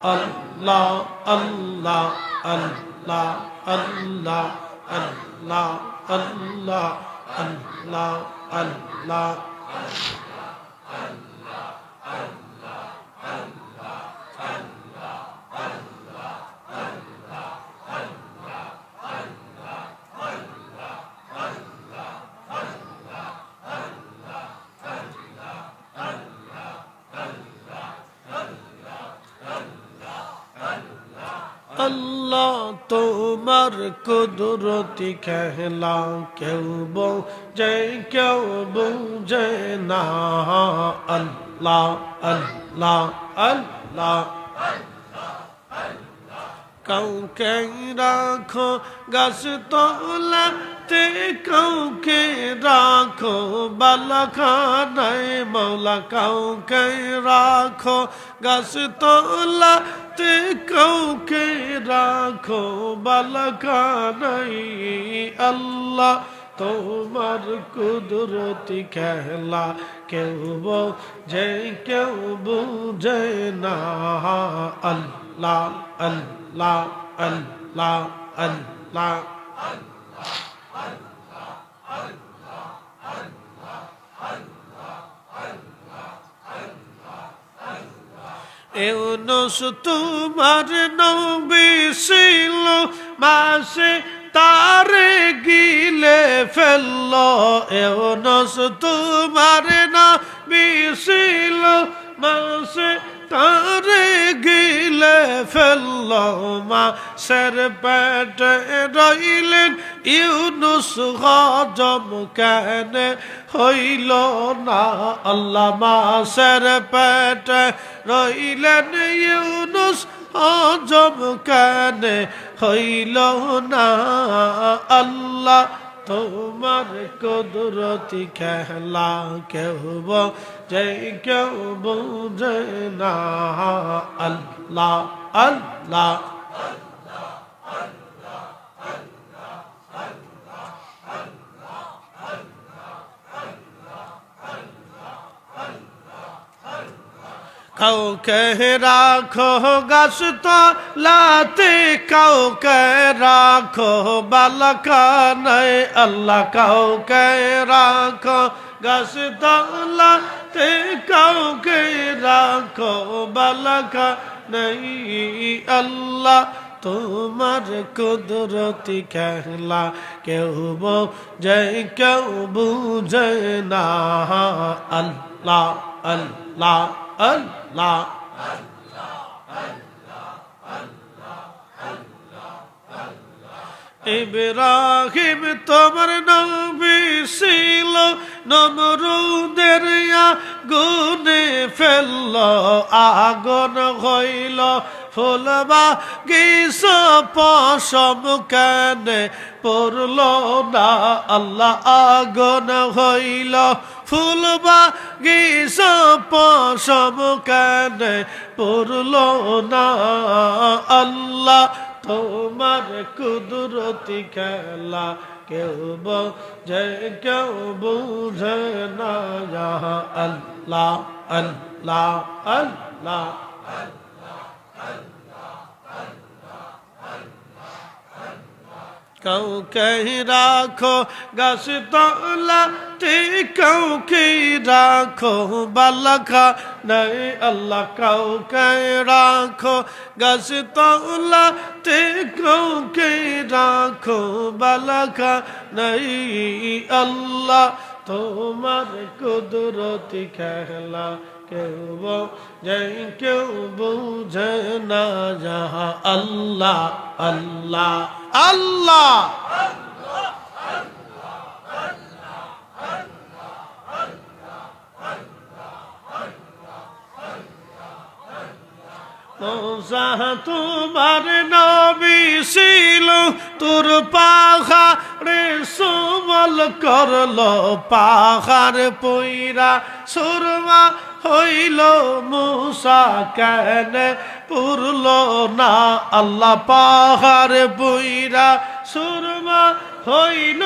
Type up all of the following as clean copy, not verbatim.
আল্লাহ আল্লাহ আল্লাহ আল্লাহ আল্লাহ আল্লাহ আল্লাহ আল্লাহ আল্লাহ তোমার কুদরতি খেলা কেউ বোঝে কেউ বুঝে না আল্লাহ আল্লাহ আল্লাহ কাউকে রাখো গাছ তলাতে কাউকে রাখো বালাখানায় মৌলা কাউকে রাখো গাছ তলাতে কাউকে রাখো বালাখানায় আল্লাহ তোমার কুদরতি খেলা কেউ বোঝে কেউ বুঝে না আল্লাহ আল্লাহ আল্লাহ আল্লাহ ইউনূস তোমার নবী ছিল মাসে তারে গিলে ফেলল ইউনূস তোমার নবী ছিল মাসে তারে গিলে ফেলল মাছের পেটে রইলেন ইউনূস হজম কেন হইল না আল্লাহ মাছের পেটে রইলেন ইউনূস হজম কেন হইল না আল্লাহ তোমার কুদরতি খেলা কেউ বোঝে কেউ বুঝে না আল্লাহ আল্লাহ কাউকে রাখো গাছ তলাতে কাউকে রাখো বালাখানায় আল্লাহ কাউকে রাখো গাছ তলাতে কাউকে রাখো বালাখানায় আল্লাহ তোমার কুদরতি খেলা কেউ বোঝে কেউ বুঝে না আল্লাহ আল্লাহ আল্লাহ ইব্রাহিম তোমার নবী ছিল নমরুদের আগুনে ফেলল আগুন হইল ফুলবা গিস পশম কেনে পড়ল না আল্লাহ আগুন হইল ফুলবা গিস পশম কেনে পড়ল না আল্লাহ তোমার কুদরতি খেলা কেউ বোঝে কেউ বুঝে না আল্লাহ আল্লাহ আল্লাহ কাউকে রাখো গাছ তলাতে কাউকে রাখো বালাখানায় আল্লাহ কাউকে রাখো গাছ তলাতে কাউকে রাখো বালাখানায় আল্লাহ তোমার কুদরতি খেলা কেউ বোঝে কেউ বুঝে না আল্লাহ আল্লাহ আল্লাহ মূসা তোমার নবী ছিল তোর পাহাড়ে সুমল করলো পাহাড় পইরা সুরমা হইল মূসা কেন পুরল না আল্লাহ পাহাড় পইরা সুরমা হইল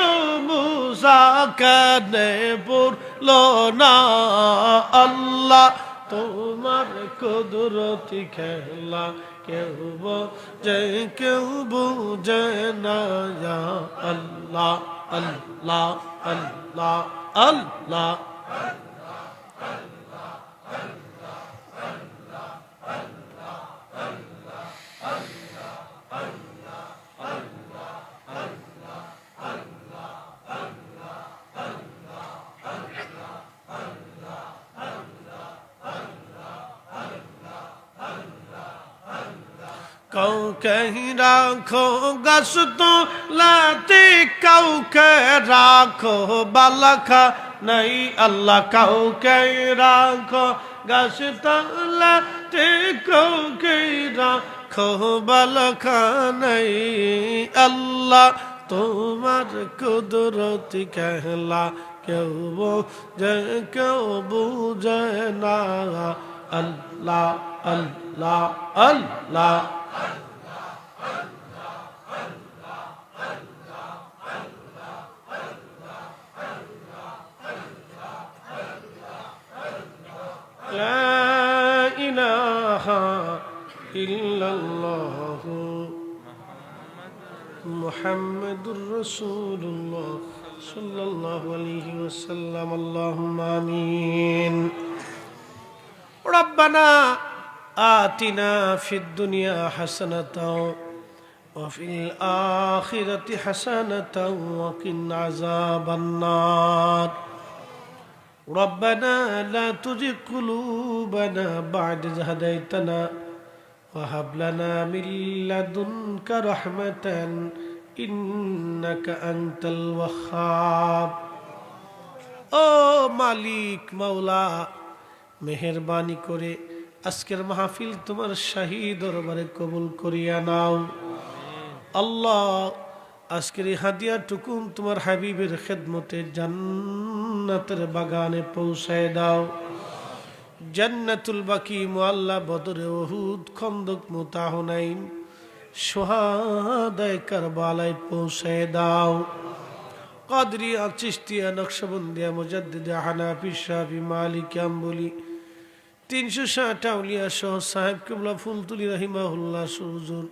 মূসা কেন পুরল না আল্লাহ তোমার কুদরতি খেলা কেউ বোঝে কেউ বুঝে না ইয়া আল্লাহ আল্লাহ আল্লাহ আল্লাহ কাউকে রাখো গাছ তো লাতে কাউকে রাখো বালাখা নাই আল্লাহ কাউকে রাখো গাছ তো লাতে কাউকে রাখো বালাখা নাই আল্লাহ তোমার কুদরতি খেলা কেউ বোঝে কেউ বুঝে না আল্লাহ আল্লাহ আল্লাহ لا إله إلا الله محمد رسول الله صلى الله عليه وسلم اللهم آمين ربنا آتنا في الدنيا حسنة وفي الآخرة حسنة وقنا عذاب النار ربنا لا تزغ قلوبنا بعد إذ هديتنا وهب لنا من لدنك رحمة إنك أنت الوهاب ও মালিক মাওলা মেহেরবানি করে আজকের মাহফিল তোমার শাহী দরবারে কবুল করিয়া নাও আল্লাহ আজকের এই হাদিয়াটুকু তোমার হাবিবের খেদমতে জান্নাতের বাগানে পৌঁছায় দাও জান্নাতুল বাকি মুআল্লা বদরে উহুদ খন্দক মুতা হুনাইন শুহাদায়ে কারবালায় পৌঁছায় দাও কাদরিয়া চিশতিয়া নকশবন্দিয়া মুজাদ্দিদে হানাফি শাফি মালিকি আম্বলি 360 আউলিয়া সহ সাহেব কিবলা ফুলতুলি রাহিমাহুল্লাহ হুজুর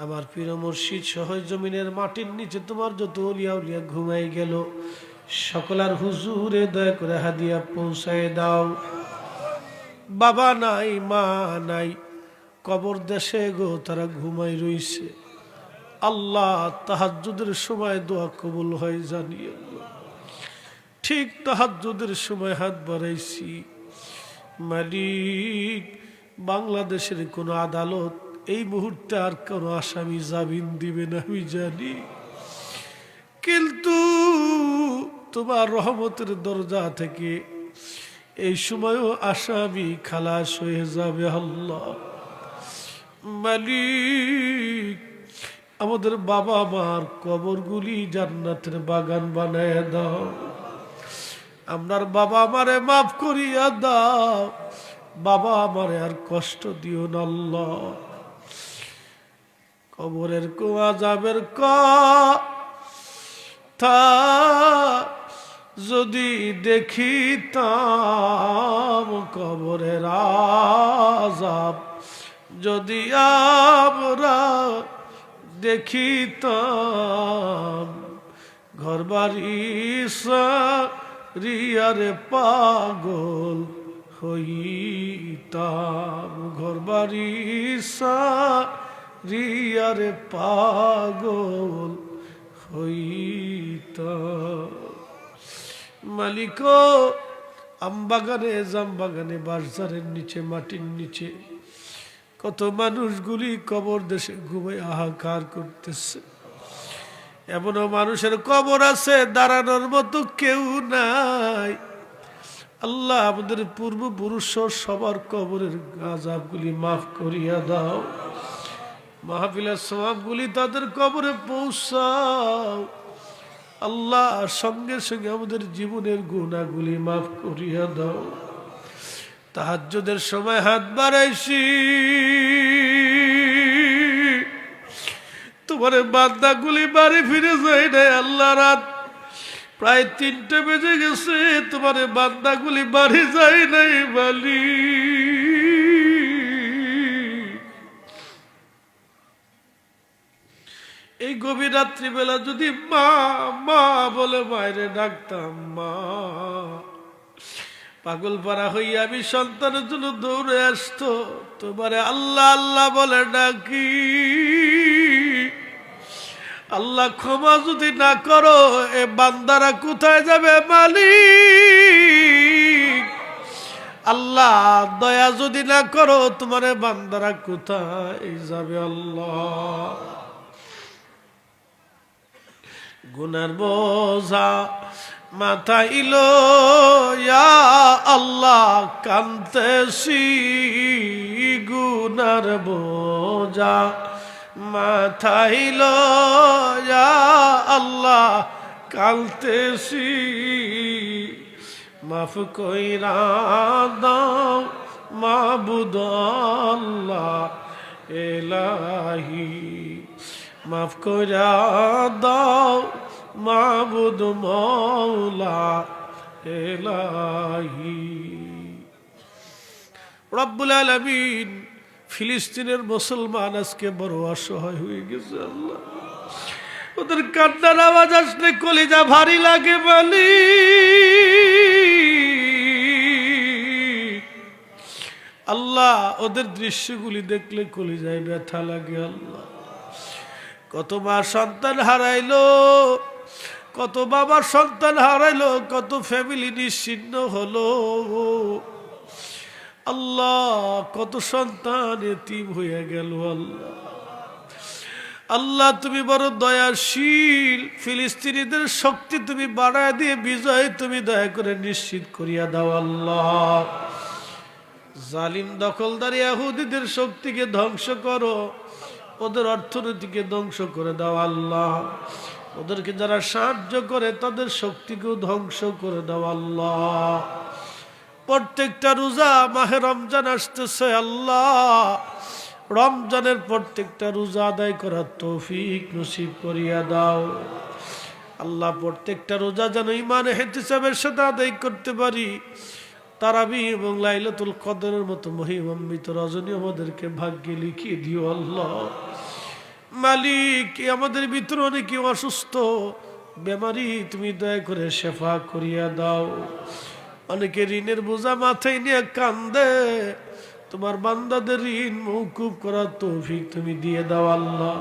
আমার পীর মুর্শিদ সহ জমিনের মাটির নিচে তোমার যত ওলিয়া উলিয়া ঘুমাই গেল সকলার হুজুরে দয়া করে হাদিয়া পৌঁছায় দাও বাবা নাই মা নাই কবর দেশে গো তারা ঘুমাই রইছে আল্লাহ তাহাজ্জুদের সময় দোয়া কবুল হয় জানি আল্লাহ ঠিক তাহাজ্জুদের সময় হাত বাড়াইছি মালিক বাংলাদেশের কোন আদালত এই মুহূর্তে আর কোন আসামি জামিন দিবে না আমি জানি কিন্তু তোমার রহমতের দরজা থেকে এই সময়ও আসামি খালাস হয়ে যাবে আল্লাহ মালিক আমাদের বাবা মার কবরগুলি জান্নাতের বাগান বানায় দাও আমরার বাবা মারে মাফ করিয়া দাও বাবা আমারে আর কষ্ট দিও না আল্লাহ কবরের আযাবের কথা যদি দেখিতাম কবরের আযাব যদি আমরা দেখিতাম ঘরবাড়ি রিয়ারে পাগল হইতাম ঘরবাড়ি রিয়ারে পাগল হইতাম মালিক আমবাগানে জামবাগানে বাঁশঝাড়ের নিচে মাটির নিচে কত মানুষগুলি কবর দেশে ঘুমায় হাহাকার করতেছে এমনও মানুষের কবর আছে দাঁড়ানোর মতো কেউ নাই আল্লাহ আমাদের পূর্বপুরুষ সবার কবরের আযাবগুলি মাফ করিয়া দাও মাহফিলের সওয়াবগুলি তাদের কবরে পৌঁছাও আল্লাহ সঙ্গে সঙ্গে আমাদের জীবনের গুনাহগুলি মাফ করিয়া দাও তাহাজ্জুদের সময় হাত বাড়াইছি তোমার বান্দাগুলি বাড়ি ফিরে যায় না আল্লাহ রাত প্রায় 3টে বেজে গেছে, তোমার বান্দাগুলি বাড়ি যায় নাই বালি। এই গভীর রাত্রিবেলা যদি মা মা বলে বাইরে ডাকতাম, মা পাগল পারা হইয়া আমি সন্তানের জন্য দৌড়ে আসতো, তোমারে আল্লাহ আল্লাহ বলে ডাকি। আল্লাহ ক্ষমা যদি না করো এ বান্দারা কোথায় যাবে মালিক? আল্লাহ দয়া যদি না করো তোমার বান্দারা কোথায় যাবে আল্লাহ? গুনার বোঝা মাথাইল ইয়া আল্লাহ কান্তেছি, গুনার বোঝা মাথাইল ইয়া আল্লাহ কান্তেছি, মাফ কইরা দাও মাবুদ আল্লাহ এলাহি, মাফ কইরা দাও মাবুদ মওলা এলাহি। রব্বুল আলামিন ফিলিস্তিনের মুসলমান আজকে বড় অসহায় হয়ে গেছে আল্লাহ। ওদের কান্নার আওয়াজ আসলে কলিজা ভারী লাগে বলি। আল্লাহ ওদের দৃশ্যগুলি দেখলে কলিজায় ব্যথা লাগে আল্লাহ। কত মা সন্তান হারাইলো, কত বাবার সন্তান হারাইলো, কত ফ্যামিলি নিশ্চিহ্ন হলো আল্লাহ, কত সন্তান এতিম হয়ে গেল আল্লাহ। আল্লাহ তুমি বড় দয়াশীল, ফিলিস্তিনিদের শক্তি তুমি বাড়ায় দিয়ে বিজয় তুমি দয়া করে নিশ্চিত করিয়া দাও আল্লাহ। জালিম দখলদার ইহুদিদের শক্তিকে ধ্বংস করো, ওদের অর্থনীতিকে ধ্বংস করে দাও আল্লাহ। ওদেরকে যারা সাহায্য করে তাদের শক্তিকেও ধ্বংস করে দাও আল্লাহ। প্রত্যেকটা রোজা মাহে রমজান আসতেছে আল্লাহ, রমজানের প্রত্যেকটা রোজা আদায় করার তৌফিক নসিব করিয়া দাও আল্লাহ। প্রত্যেকটা রোজা যেন ঈমানে ইহতিসাবের সাথে আদায় করতে পারি। তারাবি এবং লাইলাতুল কদরের মতো মহিমান্বিত রজনী আমাদেরকে ভাগ্যে লিখিয়ে দিও আল্লাহ। মালিক আমাদের ভিতরে অনেকে অসুস্থ বেমারি, তুমি দয়া করে শেফা করিয়া দাও। অনেকে ঋণের বোঝা মাথায় নিয়ে কান্দে, তোমার বান্দাদের ঋণ মওকুফ করার তৌফিক তুমি দিয়ে দাও আল্লাহ।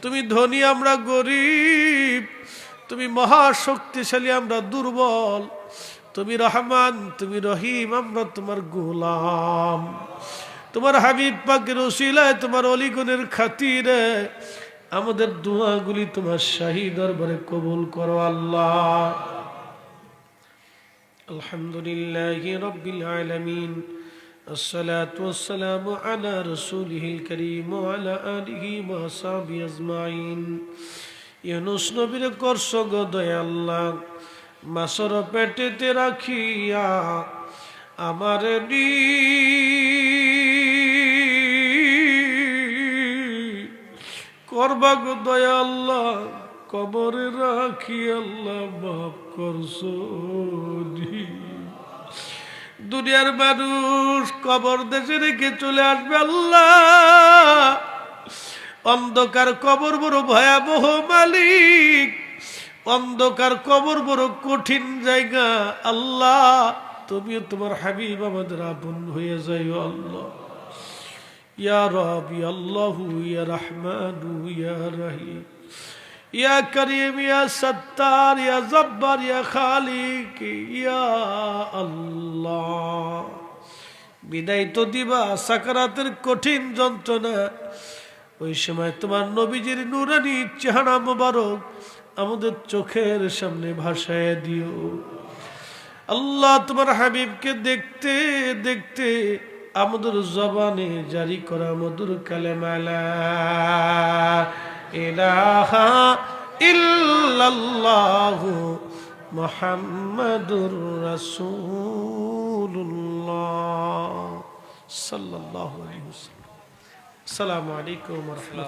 তুমি ধনী আমরা গরিব, তুমি মহাশক্তিশালী আমরা দুর্বল, তুমি রহমান তুমি রহিম আমরা তোমার গোলাম। তোমার হাবিব পাকের ওসিলায় তোমার অলিগুনের খাতিরে আমাদের দোয়াগুলি তোমার শাহী দরবারে কবুল করো আল্লাহ। আলহামদুলিল্লাহি রাব্বিল আলামিন, আসসালাতু ওয়াসসালামু আলা রাসূলিহিল কারীম ওয়া আলা আলিহি ওয়া সাহবিহি আজমাইন। ইউনূস নবীর করছ গো দয়া আল্লাহ, মাছর পেটেতে রাখিয়া আমার করবা গো দয়া আল্লাহ, কবরে রাখি আল্লাহ মাফ করছো। দুনিয়ার মানুষ কবর দেশে রেখে চলে আসবে আল্লাহ, অন্ধকার কবর বড় ভয়াবহ মালিক, অন্ধকার কবর বড় কঠিন জায়গা আল্লাহ। তুমিও তোমার হাবিব আমাদের আপন হয়ে যাইও আল্লাহ। ইয়া রাব্বি আল্লাহু ইয়া রহমানু ইয়া রহিম ইয়া করিম ইয়া সত্তার ইয়া জব্বার ইয়া খালিক ইয়া আল্লাহ। বিদায় তো দিবা সাকারাতের কঠিন যন্ত্রণা, ওই সময় তোমার নবীজির নূরানি চেহারা মোবারক আমাদের চোখের সামনে ভাসায় দিও আল্লাহ। তোমার হাবিবকে দেখতে দেখতে আমাদের জবানে জারি করা মধুর কালেমা লা ইলাহা ইল্লাল্লাহু মুহাম্মাদুর রাসূলুল্লাহ সাল্লাল্লাহু আলাইহি ওয়াসাল্লাম। আসসালামু আলাইকুম ওয়া রাহমাতুল্লাহ।